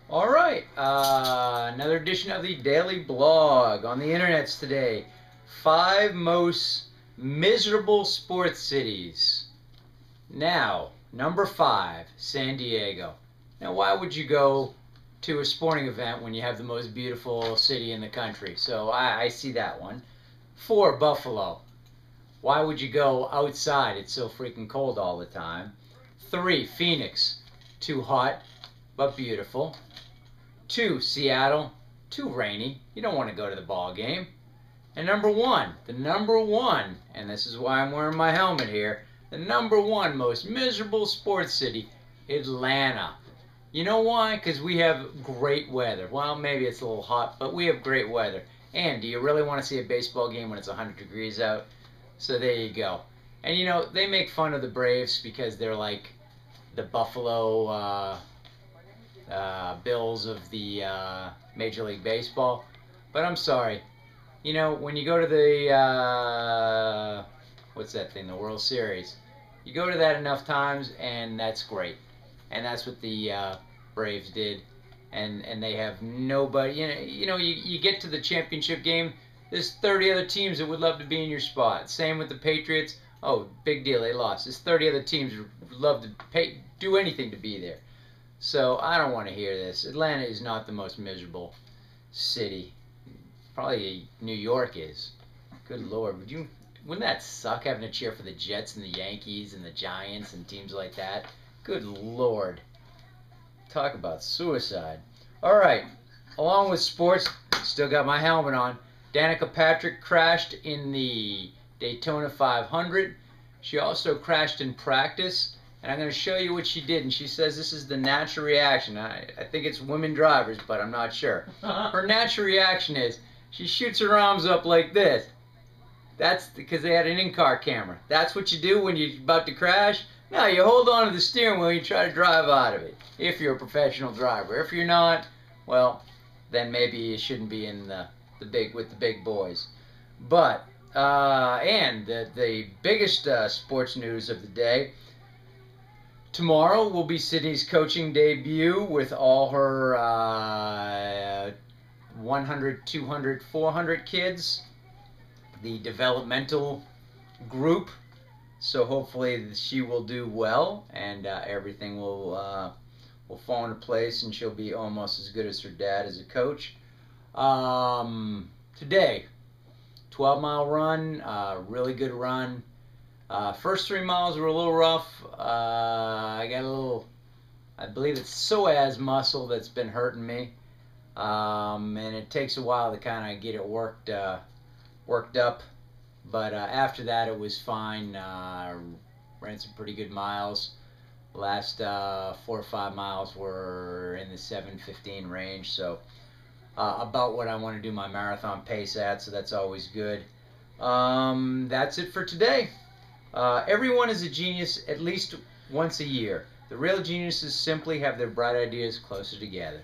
All right, another edition of the Daily Blog on the internets today. 5 most miserable sports cities. Now, number 5, San Diego. Now, why would you go to a sporting event when you have the most beautiful city in the country? So I see that one. 4, Buffalo. Why would you go outside? It's so freaking cold all the time. 3, Phoenix. Too hot, but beautiful. 2, Seattle. Too rainy. You don't want to go to the ball game. And number 1, the number 1, and this is why I'm wearing my helmet here, the number 1 most miserable sports city, Atlanta. You know why? Because we have great weather. Well, maybe it's a little hot, but we have great weather. And do you really want to see a baseball game when it's 100 degrees out? So there you go. And you know, they make fun of the Braves because they're like the Buffalo Bills of the Major League Baseball. But I'm sorry. You know, when you go to the, what's that thing, the World Series, you go to that enough times, and that's great. And that's what the Braves did. And they have nobody, you get to the championship game, there's 30 other teams that would love to be in your spot. Same with the Patriots. Oh, big deal, they lost. There's 30 other teams who would love to do anything to be there. So I don't want to hear this. Atlanta is not the most miserable city. Probably New York is. Good Lord, wouldn't that suck having to cheer for the Jets and the Yankees and the Giants and teams like that? Good Lord. Talk about suicide. All right, along with sports, still got my helmet on. Danica Patrick crashed in the Daytona 500. She also crashed in practice. And I'm going to show you what she did. And she says this is the natural reaction. I think it's women drivers, but I'm not sure. Her natural reaction is she shoots her arms up like this. That's because they had an in-car camera. That's what you do when you're about to crash. No, you hold on to the steering wheel and you try to drive out of it. If you're a professional driver. If you're not, well, then maybe you shouldn't be in with the big boys. But and the biggest sports news of the day. Tomorrow will be Sydney's coaching debut with all her 100, 200, 400 kids, the developmental group. So hopefully she will do well and everything will fall into place and she'll be almost as good as her dad as a coach. Today, 12-mile run, really good run. First 3 miles were a little rough. I got a little, I believe it's psoas muscle that's been hurting me. And it takes a while to kind of get it worked up. But after that, it was fine. Ran some pretty good miles. Last 4 or 5 miles were in the 7:15 range. So about what I want to do my marathon pace at. So that's always good. That's it for today. Everyone is a genius at least once a year. The real geniuses simply have their bright ideas closer together.